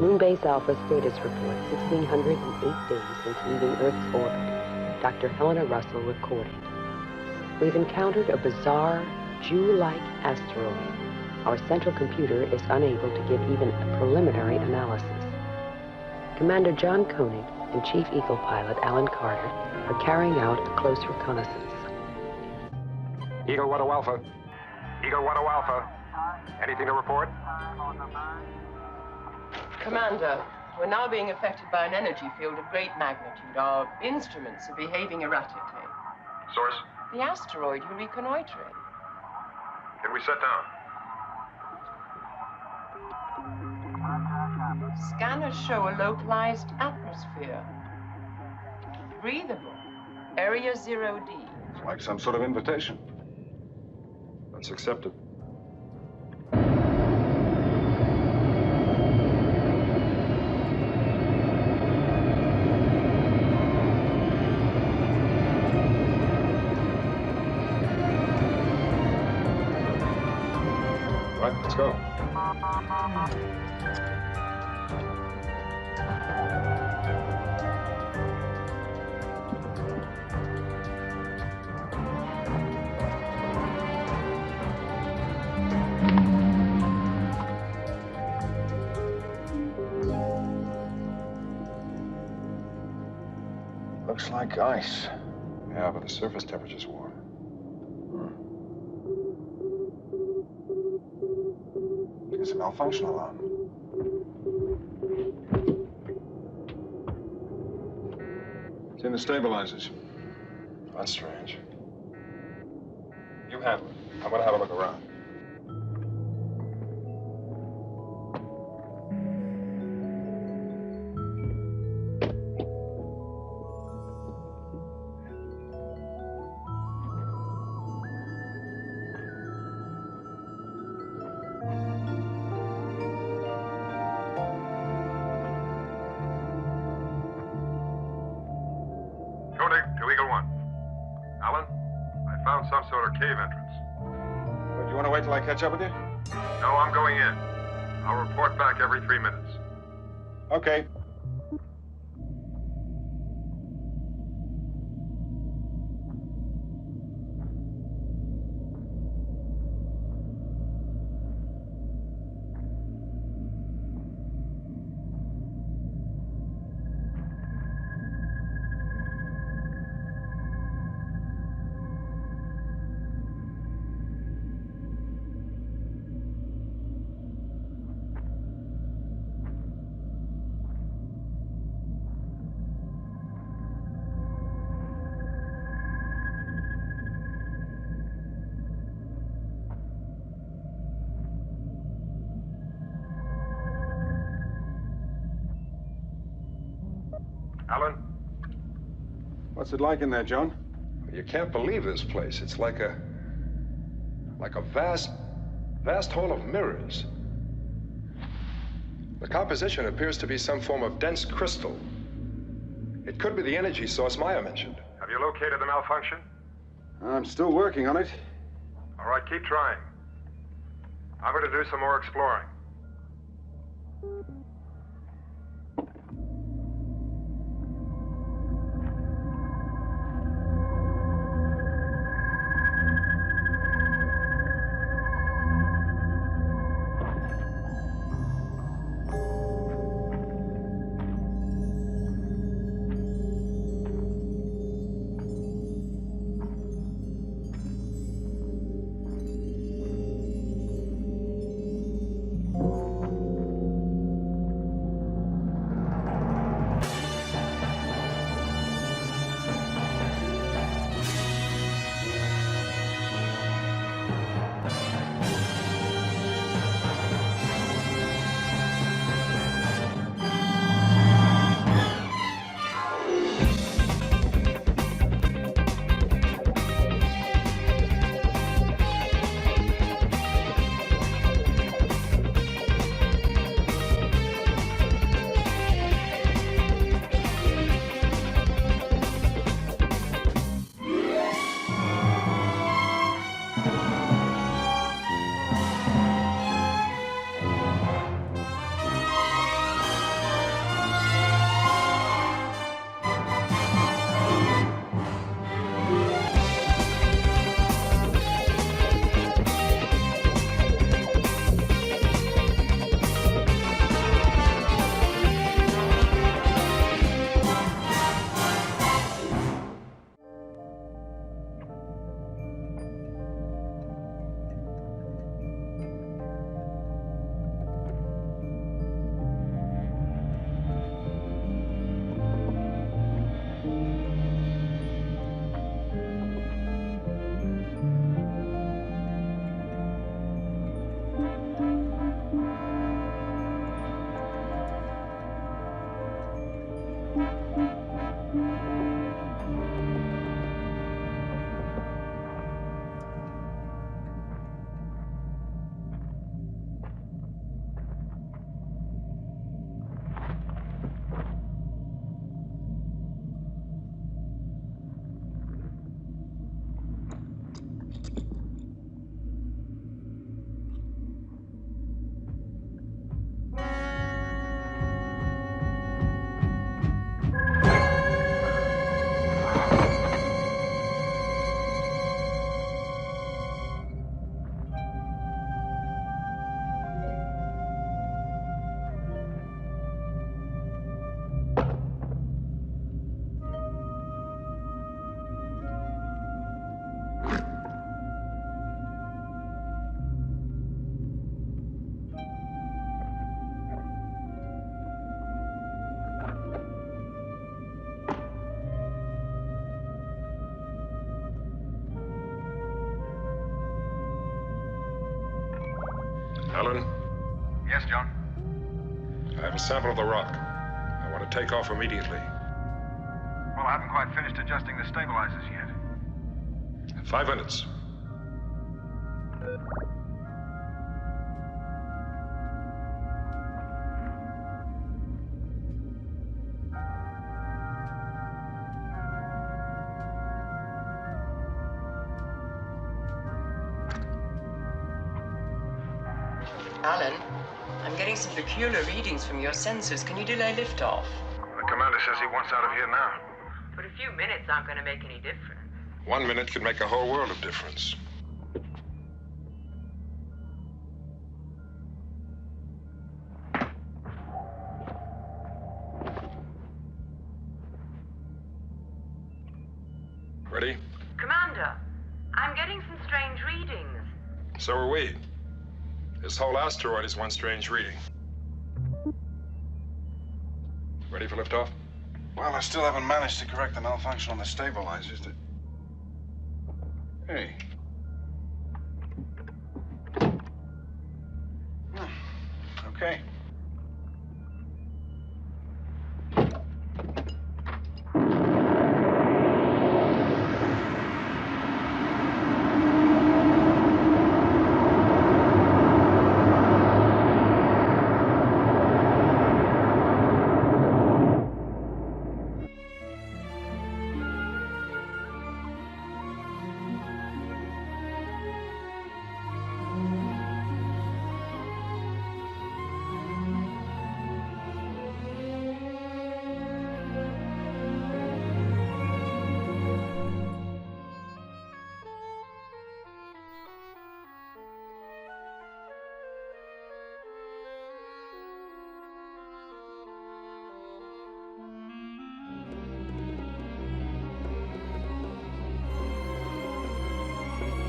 Moonbase Alpha status report, 1,608 days since leaving Earth's orbit. Dr. Helena Russell recording. We've encountered a bizarre, Jew-like asteroid. Our central computer is unable to give even a preliminary analysis. Commander John Koenig and Chief Eagle pilot Alan Carter are carrying out a close reconnaissance. Eagle 1 Alpha. Eagle 1 Alpha. Anything to report? Commander, we're now being affected by an energy field of great magnitude. Our instruments are behaving erratically. Source? The asteroid you're reconnoitering. Can we set down? Scanners show a localized atmosphere. Breathable. Area 0D. It's like some sort of invitation. Let's accept it. Right, let's go. Looks like ice. Yeah, but the surface temperature's warm. It's a malfunction alarm. It's in the stabilizers. That's strange. You handle it. I'm gonna have a look around. Some sort of cave entrance. Well, do you want to wait till I catch up with you? No, I'm going in. I'll report back every 3 minutes. Okay. Alan? What's it like in there, John? You can't believe this place. It's like a vast hall of mirrors. The composition appears to be some form of dense crystal. It could be the energy source Maya mentioned. Have you located the malfunction? I'm still working on it. All right, keep trying. I'm going to do some more exploring. Alan, Yes, John? I have a sample of the rock. I want to take off immediately. Well, I haven't quite finished adjusting the stabilizers yet. 5 minutes. Alan, I'm getting some peculiar readings from your sensors. Can you delay liftoff? The commander says he wants out of here now. But a few minutes aren't going to make any difference. 1 minute could make a whole world of difference. Ready? Commander, I'm getting some strange readings. So are we. This whole asteroid is one strange reading. Ready for liftoff? Well, I still haven't managed to correct the malfunction on the stabilizers. Hey. Okay.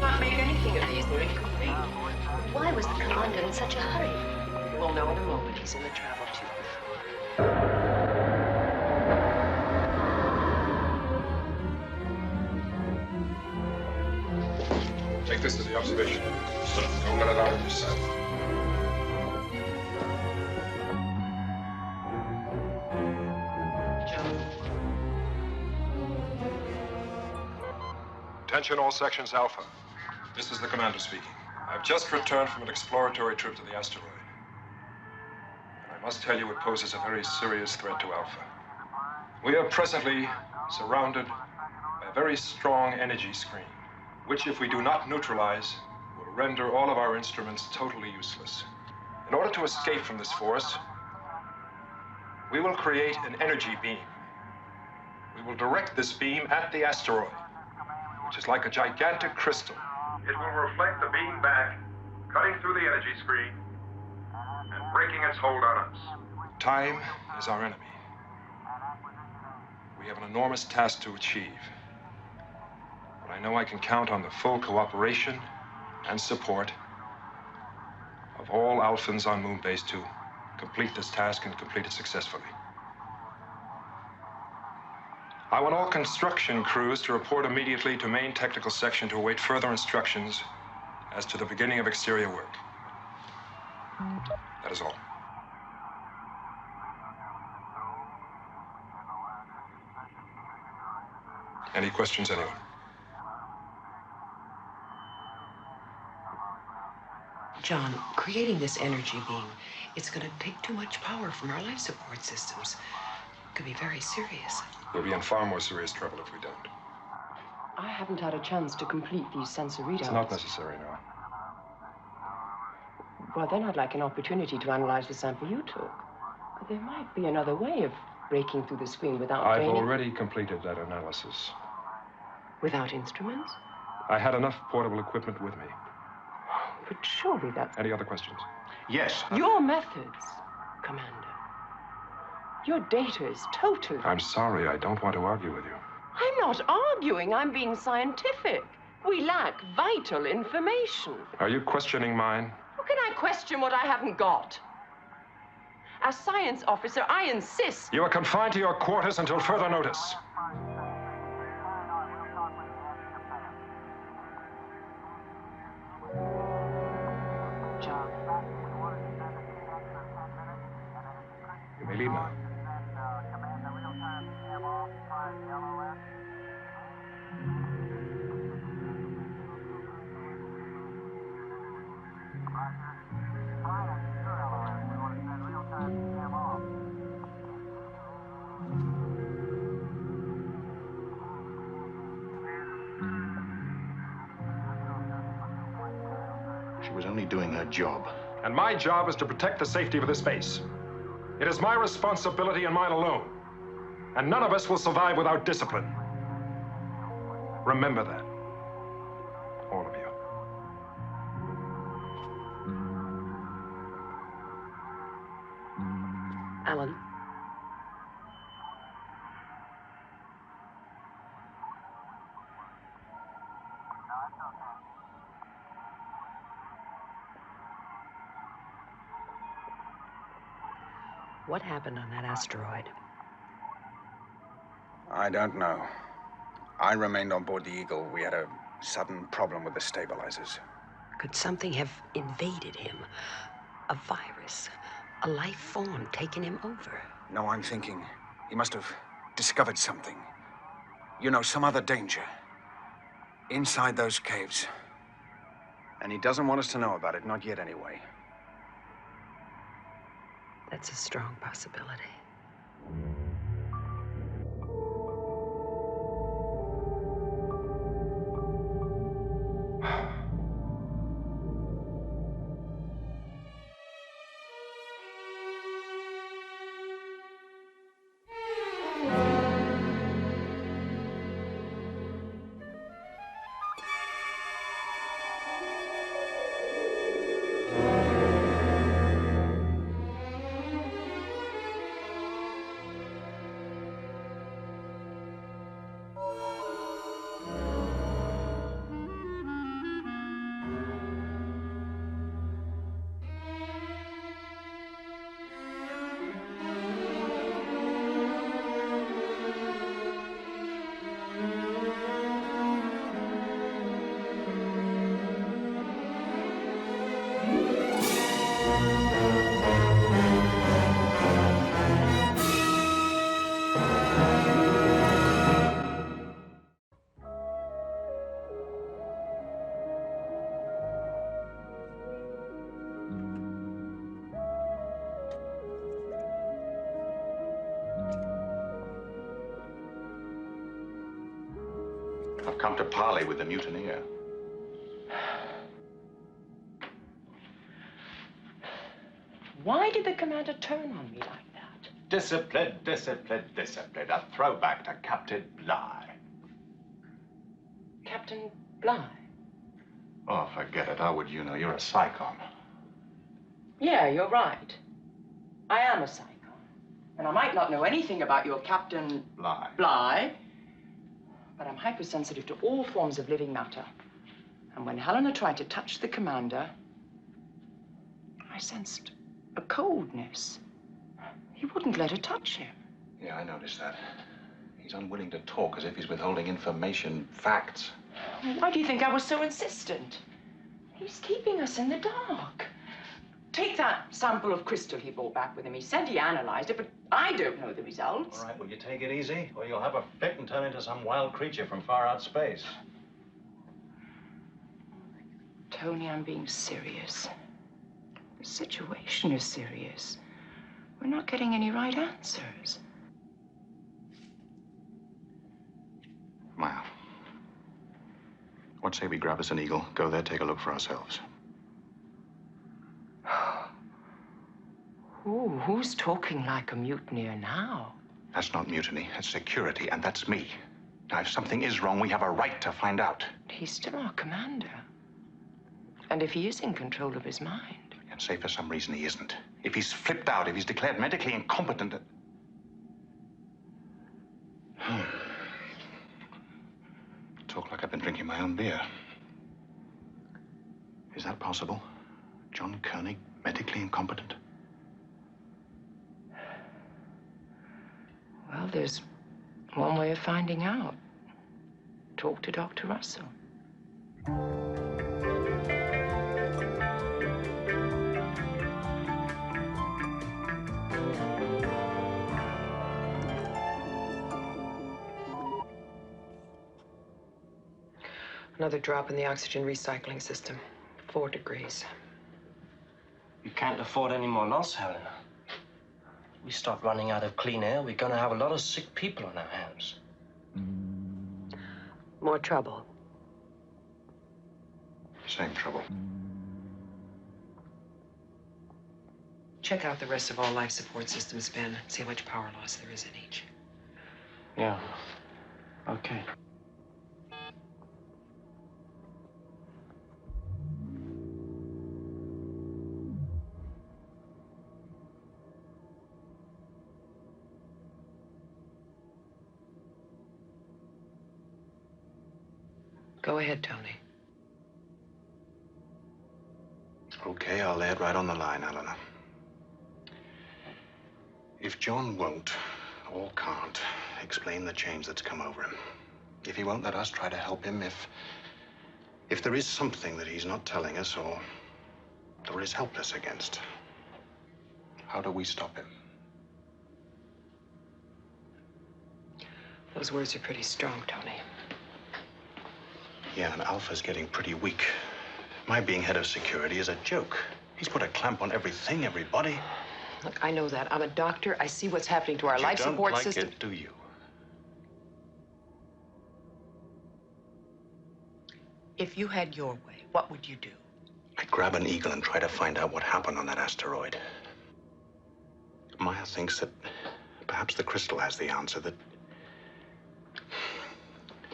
Can't make anything of these. They're incomplete. Why was the commander in such a hurry? We'll know in a moment. He's in the travel tube. Take this to the observation. Don't let it out of your sight. John. Attention all sections Alpha. This is the commander speaking. I've just returned from an exploratory trip to the asteroid. And I must tell you it poses a very serious threat to Alpha. We are presently surrounded by a very strong energy screen, which if we do not neutralize, will render all of our instruments totally useless. In order to escape from this force, we will create an energy beam. We will direct this beam at the asteroid, which is like a gigantic crystal. It will reflect the beam back, cutting through the energy screen, and breaking its hold on us. Time is our enemy. We have an enormous task to achieve. But I know I can count on the full cooperation and support of all Alphans on Moon Base to complete this task and complete it successfully. I want all construction crews to report immediately to main technical section to await further instructions as to the beginning of exterior work. That is all. Any questions, anyone? John, creating this energy beam, it's going to take too much power from our life support systems. It could be very serious. We'll be in far more serious trouble if we don't. I haven't had a chance to complete these sensor readouts. It's not necessary now. Well, then I'd like an opportunity to analyze the sample you took. There might be another way of breaking through the screen without I've draining... already completed that analysis. Without instruments? I had enough portable equipment with me. But surely that's... Any other questions? Yes. Your methods, Commander. Your data is totally... I'm sorry, I don't want to argue with you. I'm not arguing. I'm being scientific. We lack vital information. Are you questioning mine? How can I question what I haven't got? As science officer, I insist. You are confined to your quarters until further notice. John, know? She was only doing her job. And my job is to protect the safety of this base. It is my responsibility and mine alone. And none of us will survive without discipline. Remember that. All of you. Alan. What happened on that asteroid? I don't know. I remained on board the Eagle. We had a sudden problem with the stabilizers. Could something have invaded him? A virus? A life form taking him over? No, I'm thinking he must have discovered something. You know, some other danger. Inside those caves. And he doesn't want us to know about it, not yet anyway. That's a strong possibility. I've come to parley with the mutineer. Why did the commander turn on me like that? Discipline, discipline, discipline. A throwback to Captain Bligh. Captain Bligh? Oh, forget it. How would you know? You're a psychon. Yeah, you're right. I am a psychon. And I might not know anything about your Captain Bligh, but I'm hypersensitive to all forms of living matter. And when Helena tried to touch the commander, I sensed a coldness. He wouldn't let her touch him. Yeah, I noticed that. He's unwilling to talk, as if he's withholding information, facts. Why do you think I was so insistent? He's keeping us in the dark. Take that sample of crystal he brought back with him. He said he analyzed it, but I don't know the results. All right, will you take it easy? Or you'll have a fit and turn into some wild creature from far out space. Tony, I'm being serious. The situation is serious. We're not getting any right answers. Well, what say we grab us an Eagle, go there, take a look for ourselves. Ooh, who's talking like a mutineer now? That's not mutiny, that's security, and that's me. Now, if something is wrong, we have a right to find out. He's still our commander. And if he is in control of his mind... And say for some reason he isn't. If he's flipped out, if he's declared medically incompetent... Talk like I've been drinking my own beer. Is that possible? John Koenig, medically incompetent? Well, there's one way of finding out. Talk to Dr. Russell. Another drop in the oxygen recycling system. 4 degrees. You can't afford any more loss, Helena. We start running out of clean air, we're gonna have a lot of sick people on our hands. More trouble. Same trouble. Check out the rest of all life support systems, Ben. See how much power loss there is in each. Yeah. Okay. Go ahead, Tony. Okay, I'll lay it right on the line, Eleanor. If John won't, or can't, explain the change that's come over him, if he won't let us try to help him, if there is something that he's not telling us or is helpless against, how do we stop him? Those words are pretty strong, Tony. Yeah, and Alpha's getting pretty weak. My being head of security is a joke. He's put a clamp on everything, everybody. Look, I know that. I'm a doctor. I see what's happening to our life support system. You don't like it, do you? If you had your way, what would you do? I'd grab an eagle and try to find out what happened on that asteroid. Maya thinks that perhaps the crystal has the answer, that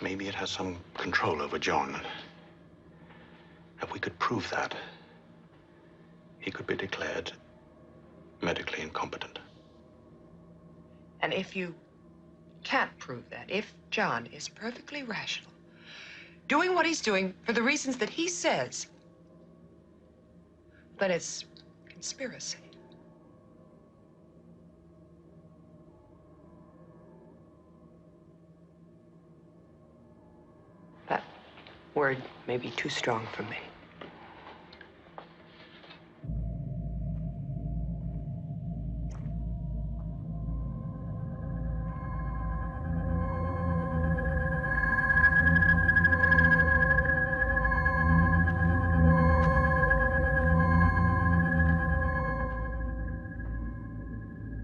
maybe it has some control over John. If we could prove that, he could be declared medically incompetent. And if you can't prove that, if John is perfectly rational, doing what he's doing for the reasons that he says, then it's conspiracy. That word may be too strong for me.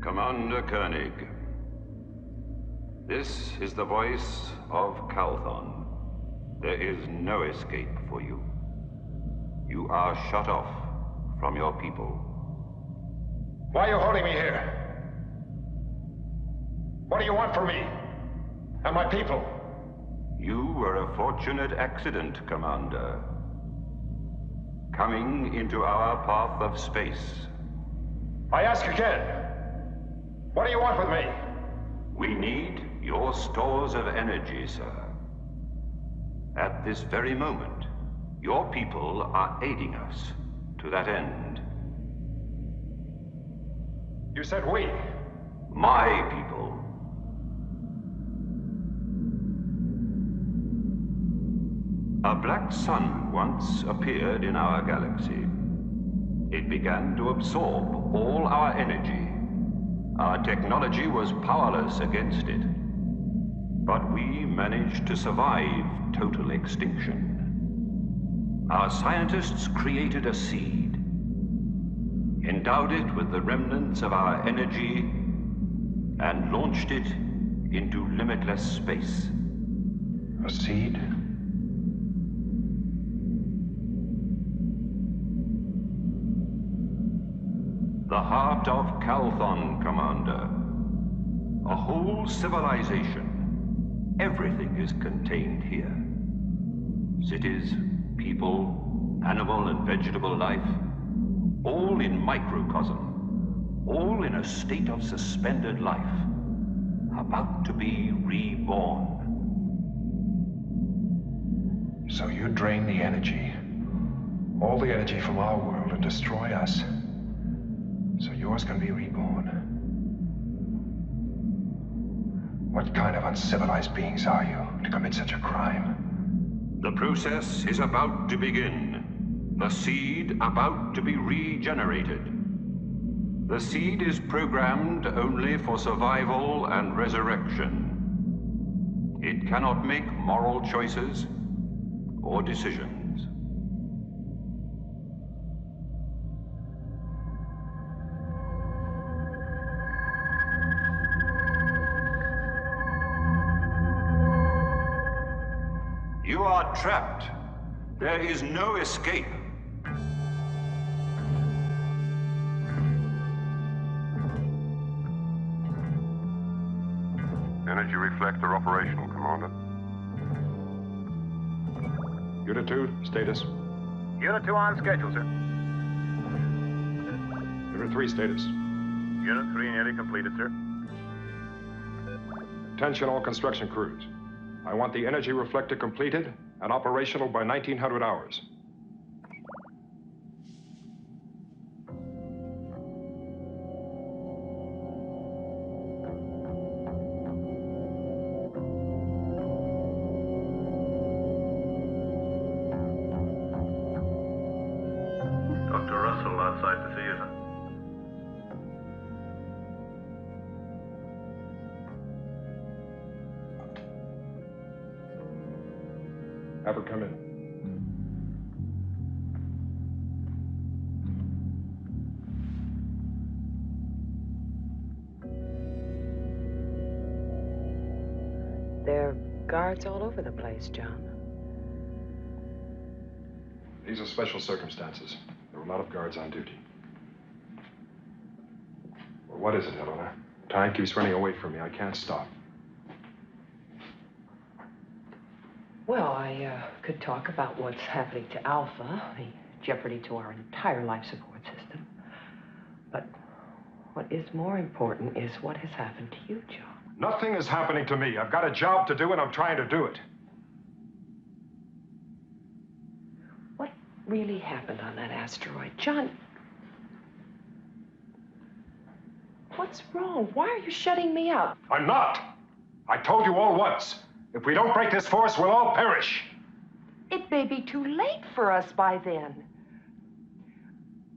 Commander Koenig, this is the voice of Calthon. There is no escape for you. You are shut off from your people. Why are you holding me here? What do you want from me? And my people? You were a fortunate accident, Commander. Coming into our path of space. I ask again. What do you want with me? We need your stores of energy, sir. At this very moment, your people are aiding us to that end. You said we? My people. A black sun once appeared in our galaxy. It began to absorb all our energy. Our technology was powerless against it. But we managed to survive total extinction. Our scientists created a seed, endowed it with the remnants of our energy, and launched it into limitless space. A seed? The heart of Calthon, Commander. A whole civilization. Everything is contained here. Cities, people, animal and vegetable life, all in microcosm, all in a state of suspended life, about to be reborn. So you drain the energy, all the energy from our world, and destroy us, so yours can be reborn. What kind of uncivilized beings are you to commit such a crime? The process is about to begin. The seed about to be regenerated. The seed is programmed only for survival and resurrection. It cannot make moral choices or decisions. You are trapped. There is no escape. Energy reflector operational, Commander. Unit 2, status. Unit 2 on schedule, sir. Unit 3, status. Unit 3 nearly completed, sir. Attention all construction crews. I want the energy reflector completed and operational by 1900 hours. Dr. Russell outside to see you, sir. Have her come in. There are guards all over the place, John. These are special circumstances. There were a lot of guards on duty. Well, what is it, Helena? Time keeps running away from me. I can't stop. Well, I could talk about what's happening to Alpha, the jeopardy to our entire life support system. But what is more important is what has happened to you, John. Nothing is happening to me. I've got a job to do, and I'm trying to do it. What really happened on that asteroid? John, what's wrong? Why are you shutting me up? I'm not. I told you all once. If we don't break this force, we'll all perish. It may be too late for us by then.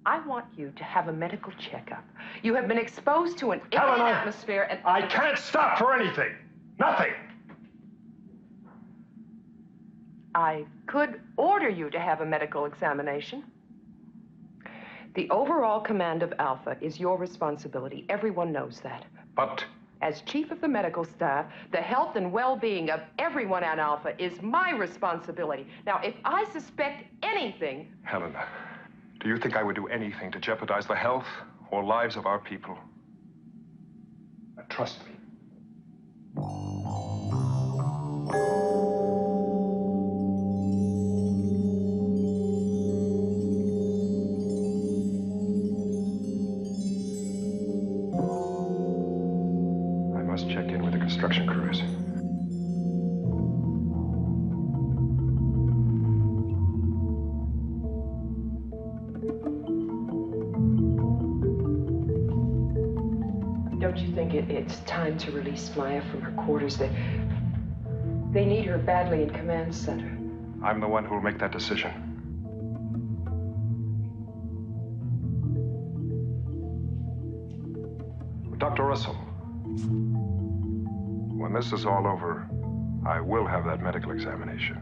I want you to have a medical checkup. You have been exposed to an alien atmosphere and... I can't stop for anything. Nothing. I could order you to have a medical examination. The overall command of Alpha is your responsibility. Everyone knows that. But... As chief of the medical staff, the health and well-being of everyone on Alpha is my responsibility. Now, if I suspect anything... Helena, do you think I would do anything to jeopardize the health or lives of our people? Now, trust me. Check in with the construction crews. Don't you think it's time to release Maya from her quarters? They need her badly in command center. I'm the one who will make that decision. Dr. Russell. When this is all over, I will have that medical examination.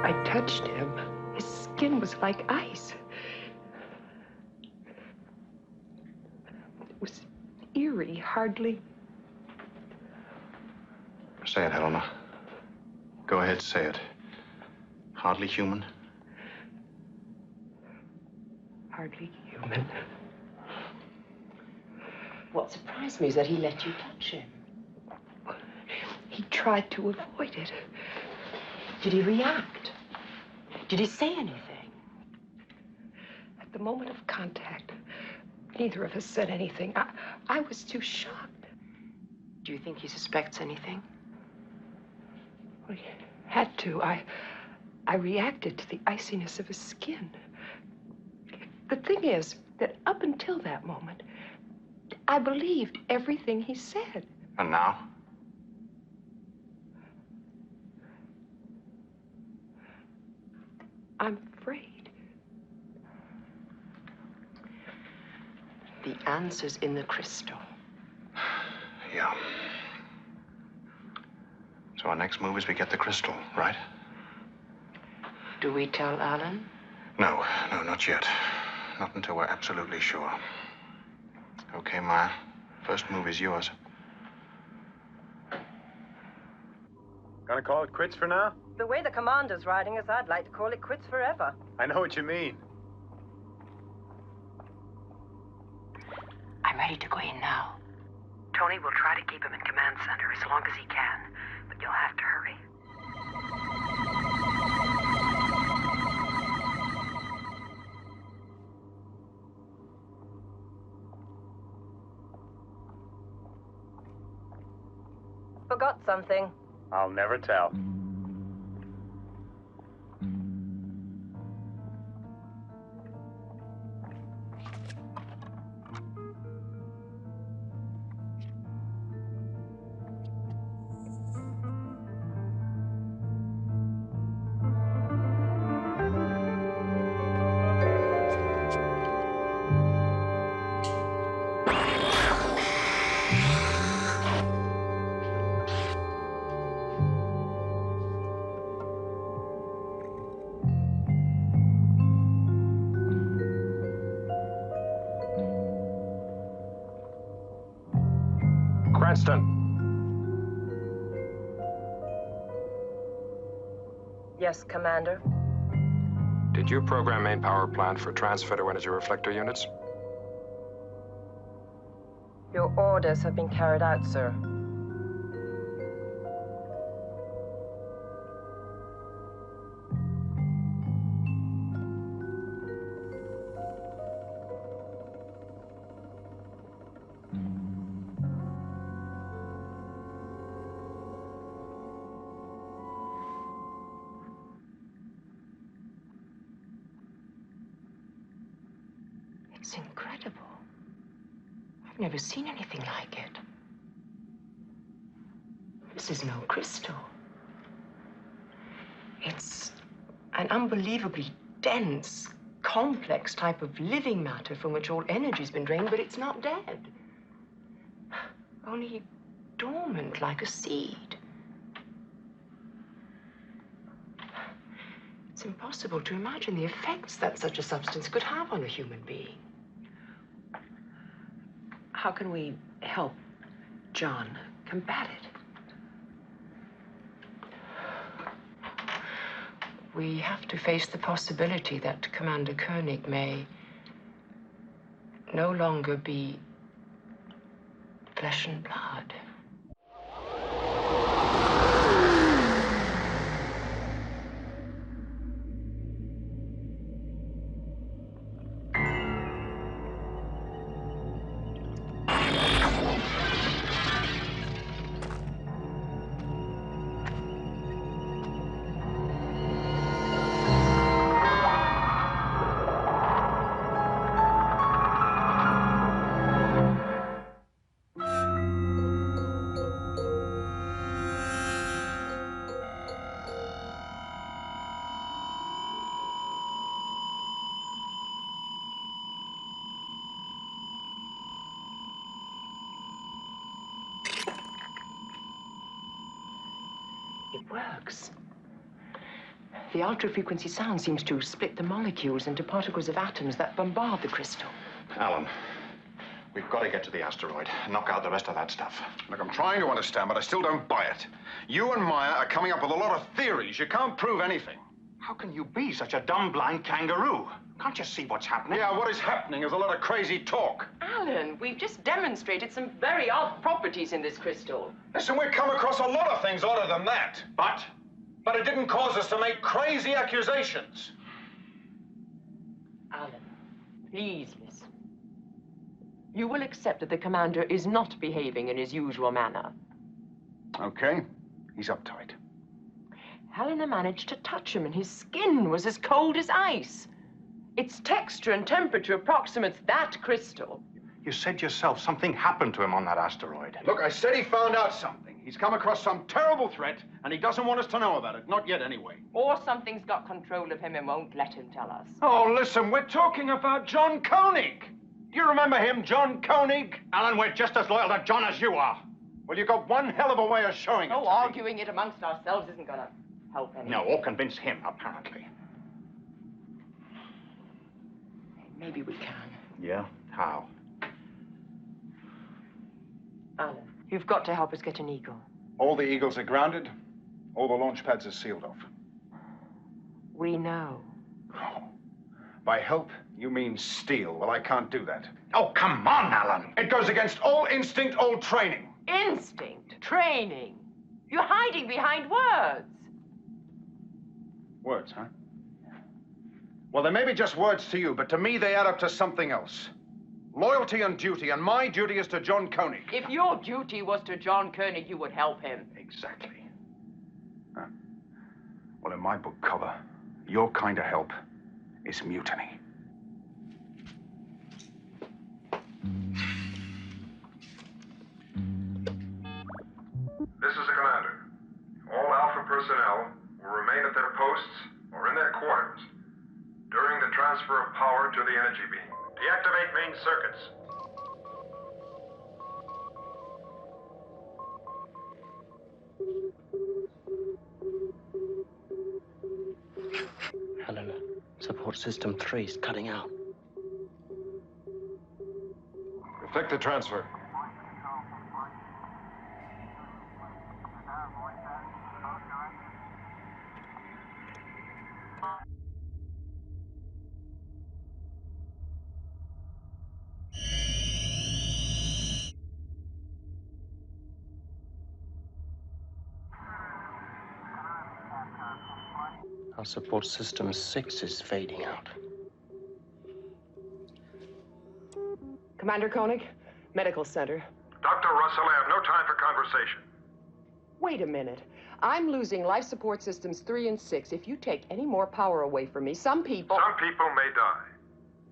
I touched him. His skin was like ice. It was eerie, hardly... Say it, Helena. Go ahead, say it. Hardly human? Hardly human. What surprised me is that he let you touch him. He tried to avoid it. Did he react? Did he say anything? At the moment of contact, neither of us said anything. I was too shocked. Do you think he suspects anything? Well, he had to. I reacted to the iciness of his skin. The thing is that up until that moment, I believed everything he said. And now? I'm afraid. The answer's in the crystal. Yeah. So our next move is we get the crystal, right? Do we tell Alan? No, not yet. Not until we're absolutely sure. Okay, Maya. First move is yours. Gonna call it quits for now? The way the commander's riding us, I'd like to call it quits forever. I know what you mean. I'm ready to go in now. Tony will try to keep him in command center as long as he can, but you'll have to hurry. Forgot something. I'll never tell. Cranston. Yes, Commander. Did you program main power plant for transfer to energy reflector units? Your orders have been carried out, sir. It's incredible. I've never seen anything like it. This is no crystal. It's an unbelievably dense, complex type of living matter from which all energy's been drained, but it's not dead. Only dormant like a seed. It's impossible to imagine the effects that such a substance could have on a human being. How can we help John combat it? We have to face the possibility that Commander Koenig may no longer be flesh and blood. It works. The ultra-frequency sound seems to split the molecules into particles of atoms that bombard the crystal. Alan, we've got to get to the asteroid and knock out the rest of that stuff. Look, I'm trying to understand, but I still don't buy it. You and Maya are coming up with a lot of theories. You can't prove anything. How can you be such a dumb, blind kangaroo? Can't you see what's happening? Yeah, what is happening is a lot of crazy talk. Alan, we've just demonstrated some very odd properties in this crystal. Listen, we've come across a lot of things odder than that. But it didn't cause us to make crazy accusations. Alan, please listen. You will accept that the commander is not behaving in his usual manner. Okay, he's uptight. Helena managed to touch him, and his skin was as cold as ice. Its texture and temperature approximates that crystal. You said yourself something happened to him on that asteroid. Look, I said he found out something. He's come across some terrible threat, and he doesn't want us to know about it. Not yet, anyway. Or something's got control of him and won't let him tell us. Oh, listen, we're talking about John Koenig. Do you remember him, John Koenig? Alan, we're just as loyal to John as you are. Well, you've got one hell of a way of showing it. Oh, arguing it amongst ourselves isn't gonna help any. No, or convince him, apparently. Maybe we can. Yeah? How? Alan, you've got to help us get an Eagle. All the Eagles are grounded. All the launch pads are sealed off. We know. Oh. By help, you mean steal. Well, I can't do that. Oh, come on, Alan. It goes against all instinct, all training. Instinct, training. You're hiding behind words. Words, huh? Well, they may be just words to you, but to me, they add up to something else. Loyalty and duty, and my duty is to John Koenig. If your duty was to John Koenig, you would help him. Exactly. Huh? Well, in my book cover, your kind of help is mutiny. This is the commander. All Alpha personnel will remain at their posts or in their quarters during the transfer of power to the energy beam. Deactivate main circuits. Helena, support system 3 is cutting out. Effect the transfer. Our support system 6 is fading out. Commander Koenig, Medical Center. Dr. Russell, I have no time for conversation. Wait a minute. I'm losing life support systems 3 and 6. If you take any more power away from me, some people... Some people may die.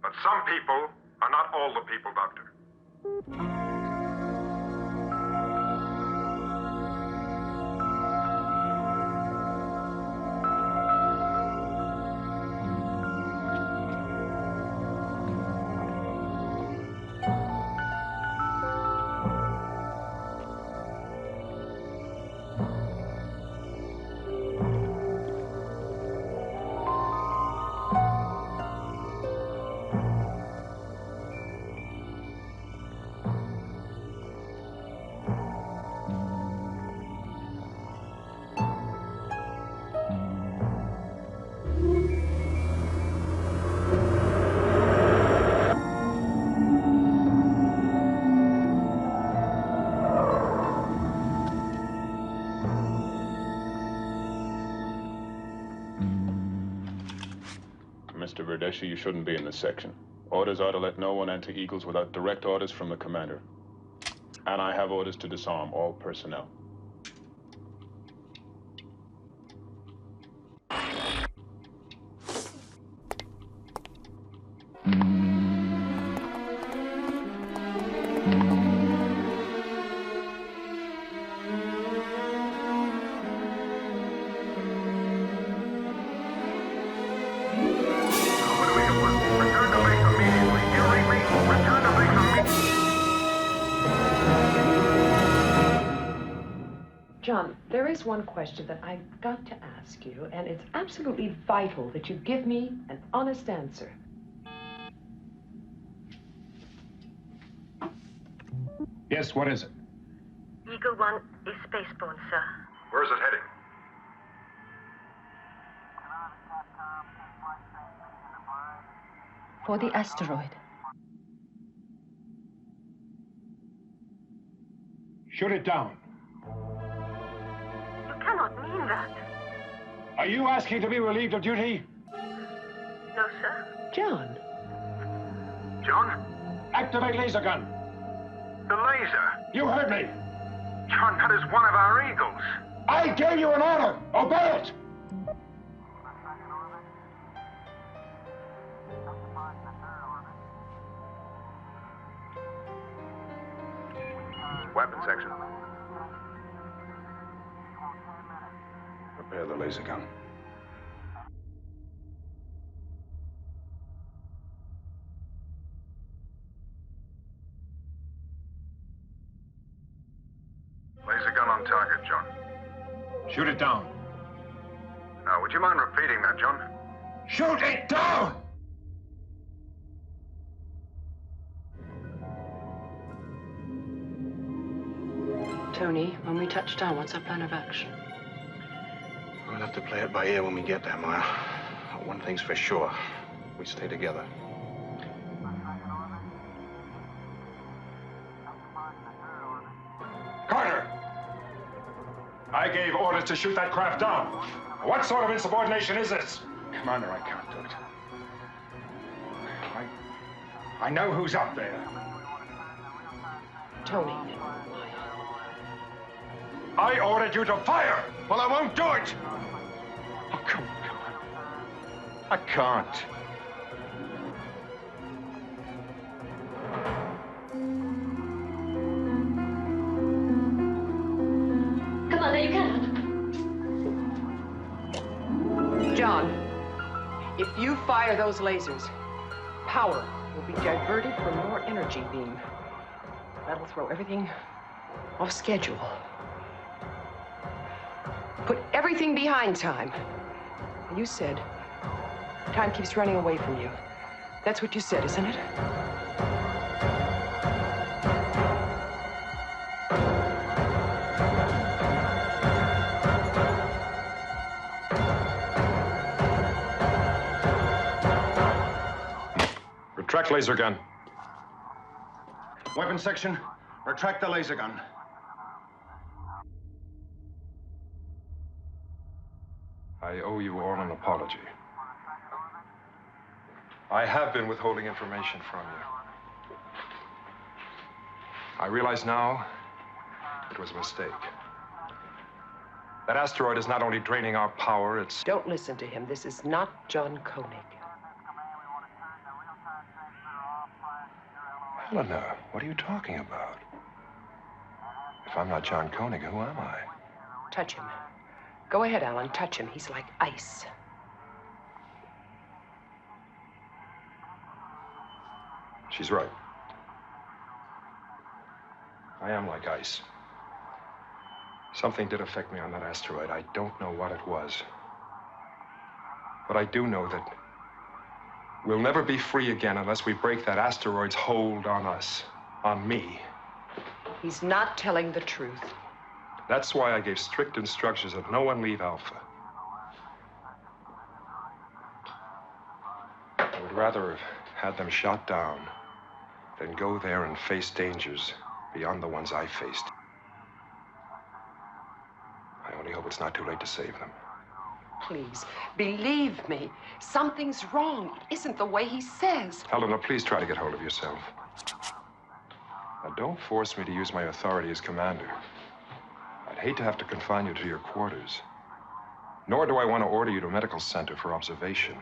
But some people are not all the people, Doctor. Mr. Verdeschi, you shouldn't be in this section. Orders are to let no one enter Eagles without direct orders from the commander. And I have orders to disarm all personnel. John, there is one question that I've got to ask you, and it's absolutely vital that you give me an honest answer. Yes, what is it? Eagle 1 is spaceborne, sir. Where's it heading? For the asteroid. Shoot it down. You cannot mean that. Are you asking to be relieved of duty? No, sir. John. John? Activate laser gun. The laser? You heard me. John, that is one of our Eagles. I gave you an order. Obey it. Weapon section. Prepare the laser gun. Laser gun on target, John. Shoot it down. Now, would you mind repeating that, John? Shoot it down! Tony, when we touch down, what's our plan of action? We'll have to play it by ear when we get there, Maya. One thing's for sure. We stay together. Carter! I gave orders to shoot that craft down. What sort of insubordination is this? Commander, I can't do it. I know who's up there. Tony. I ordered you to fire! Well, I won't do it! Oh, come on. I can't. Commander, you cannot. John, if you fire those lasers, power will be diverted from your energy beam. That'll throw everything off schedule. Put everything behind time. You said time keeps running away from you. That's what you said, isn't it? Retract laser gun. Weapon section, retract the laser gun. I owe you all an apology. I have been withholding information from you. I realize now it was a mistake. That asteroid is not only draining our power, it's... Don't listen to him. This is not John Koenig. Helena, what are you talking about? If I'm not John Koenig, who am I? Touch him. Go ahead, Alan. Touch him. He's like ice. She's right. I am like ice. Something did affect me on that asteroid. I don't know what it was. But I do know that we'll never be free again unless we break that asteroid's hold on us, on me. He's not telling the truth. That's why I gave strict instructions that no one leave Alpha. I would rather have had them shot down than go there and face dangers beyond the ones I faced. I only hope it's not too late to save them. Please, believe me. Something's wrong. It isn't the way he says. Helena, please try to get hold of yourself. Now, don't force me to use my authority as commander. I'd hate to have to confine you to your quarters. Nor do I want to order you to a medical center for observation.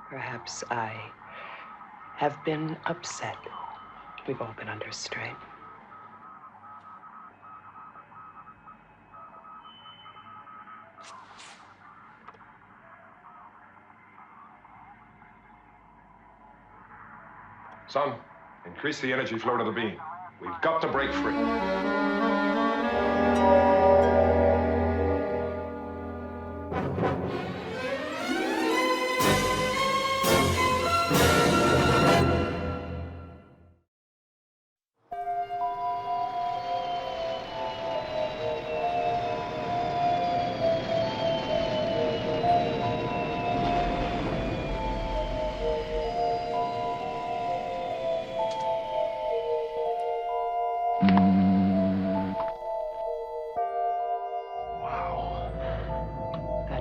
Perhaps I have been upset. We've all been under strain. Son, increase the energy flow to the beam. We've got to break free.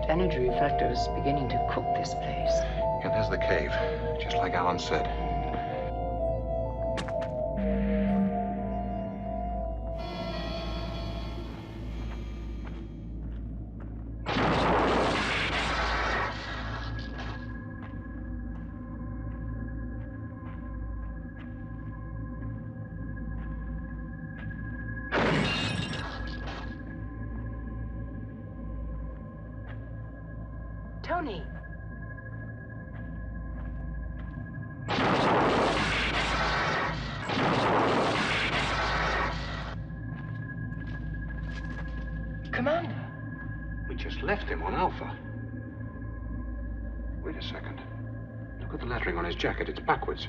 Energy reflector is beginning to cook this place. And there's the cave, just like Alan said. Tony! Commander. We just left him on Alpha. Wait a second. Look at the lettering on his jacket. It's backwards.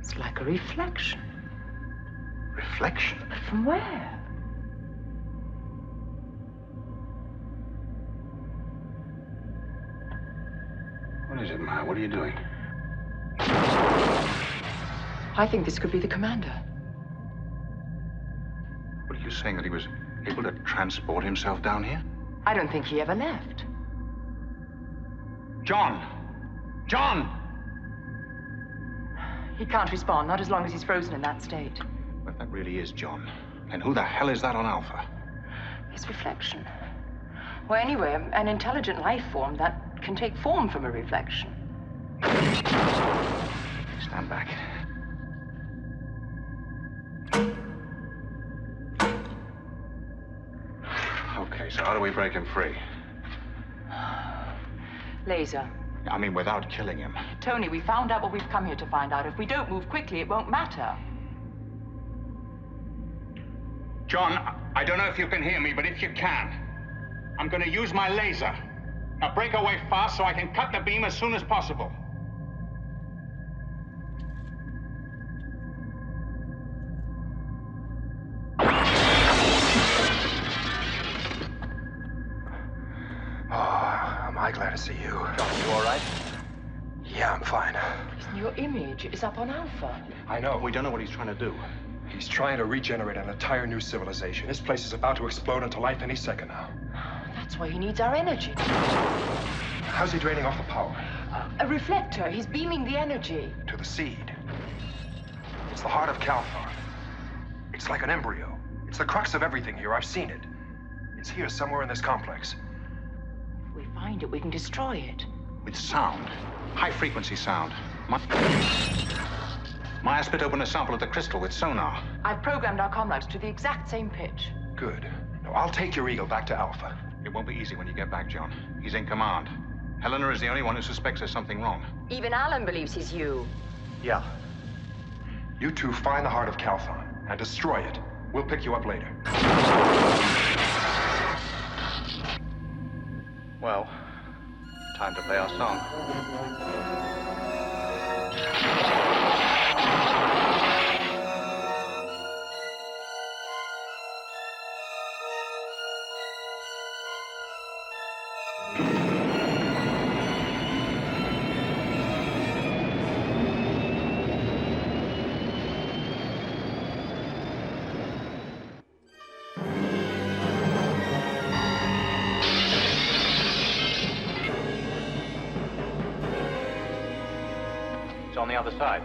It's like a reflection. Reflection? But from where? What is it, Ma? What are you doing? I think this could be the commander. What are you saying, that he was able to transport himself down here? I don't think he ever left. John! John! He can't respond, not as long as he's frozen in that state. Well, if that really is John, then who the hell is that on Alpha? His reflection. Well, anyway, an intelligent life form that can take form from a reflection. Stand back. Okay, so how do we break him free? Laser. I mean, without killing him. Tony, we found out what we've come here to find out. If we don't move quickly, it won't matter. John, I don't know if you can hear me, but if you can, I'm going to use my laser. Now break away fast so I can cut the beam as soon as possible. Am I glad to see you. John, you all right? Yeah, I'm fine. Listen, your image is up on Alpha. I know. We don't know what he's trying to do. He's trying to regenerate an entire new civilization. This place is about to explode into life any second now. That's why he needs our energy. How's he draining off the power? A reflector. He's beaming the energy. To the seed. It's the heart of Calthon. It's like an embryo. It's the crux of everything here. I've seen it. It's here somewhere in this complex. If we find it, we can destroy it. With sound. High-frequency sound. Maya split open a sample of the crystal with sonar. I've programmed our comrades to the exact same pitch. Good. Now, I'll take your Eagle back to Alpha. It won't be easy when you get back, John. He's in command. Helena is the only one who suspects there's something wrong. Even Alan believes he's you. Yeah. You two find the heart of Calthon and destroy it. We'll pick you up later. Well, time to play our song. It's on the other side.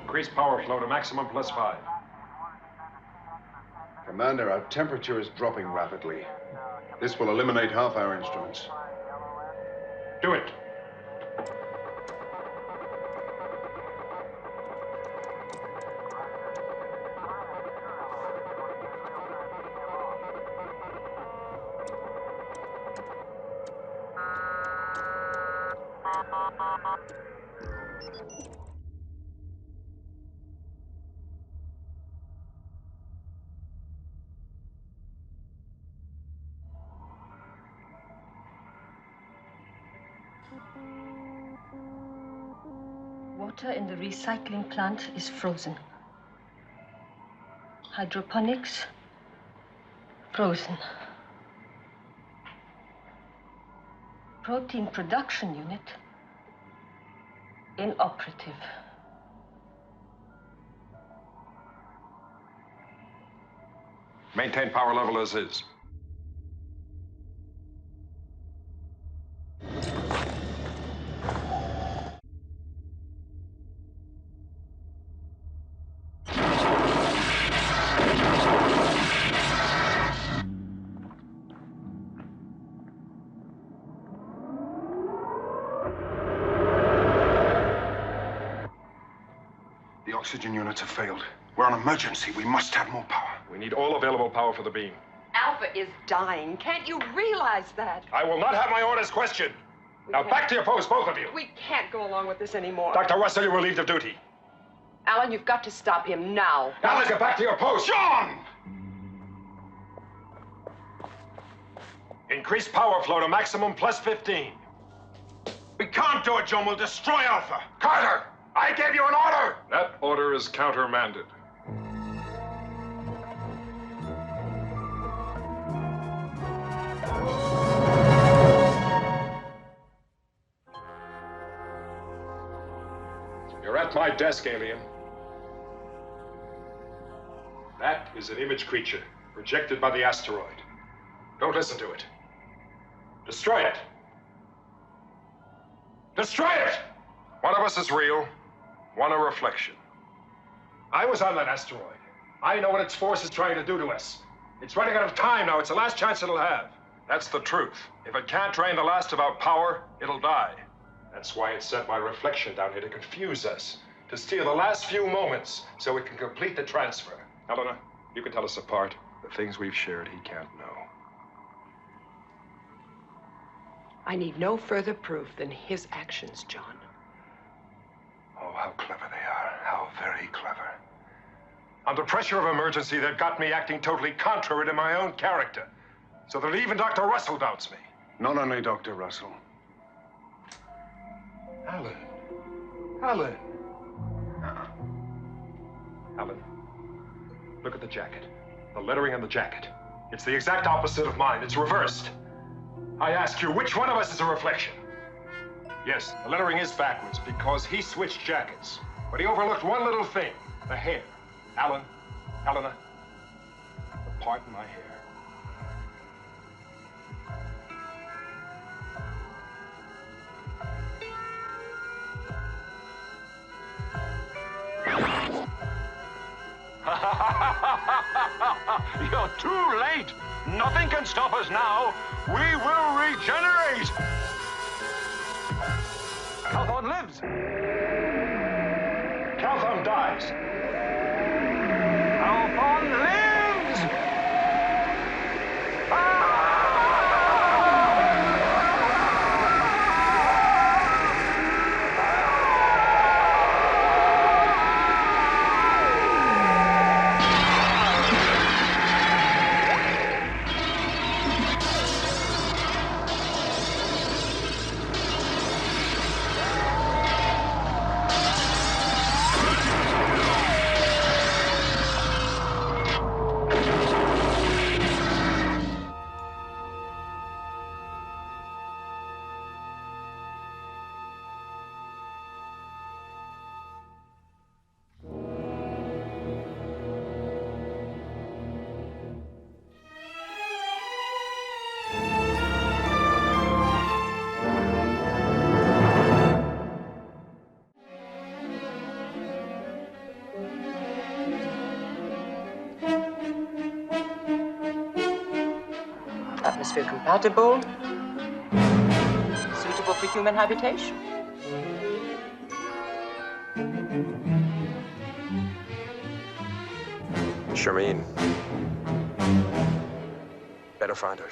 Increase power flow to maximum +5. Commander, our temperature is dropping rapidly. This will eliminate half our instruments. Do it. Water in the recycling plant is frozen. Hydroponics, frozen. Protein production unit, inoperative. Maintain power level as is. oxygen units have failed. We're on emergency. We must have more power. We need all available power for the beam. Alpha is dying. Can't you realize that? I will not have my orders questioned. Now back to your post, both of you. We can't go along with this anymore. Dr. Russell, you will leave the duty. Alan, you've got to stop him now. Alan, get back to your post. John! Increase power flow to maximum plus 15. We can't do it, John. We'll destroy Alpha. Carter, I gave you an order. That order is countermanded. You're at my desk, alien. That is an image creature projected by the asteroid. Don't listen to it. Destroy it. Destroy it! One of us is real, one a reflection. I was on that asteroid. I know what its force is trying to do to us. It's running out of time now. It's the last chance it'll have. That's the truth. If it can't drain the last of our power, it'll die. That's why it sent my reflection down here to confuse us, to steal the last few moments so it can complete the transfer. Helena, you can tell us apart. The things we've shared, he can't know. I need no further proof than his actions, John. Oh, how clever they are. How very clever. Under pressure of emergency, they've got me acting totally contrary to my own character, so that even Dr. Russell doubts me. Not only Dr. Russell. Alan. Alan. Alan, look at the jacket. The lettering on the jacket. It's the exact opposite of mine. It's reversed. I ask you, which one of us is a reflection? Yes, the lettering is backwards because he switched jackets. But he overlooked one little thing, the hair. Alan, Helena, the part in my hair. You're too late. Nothing can stop us now. We will regenerate. Calthorn lives. Calthorn dies. Calthorn lives. Atmosphere compatible, suitable for human habitation. Charmaine. Better find her.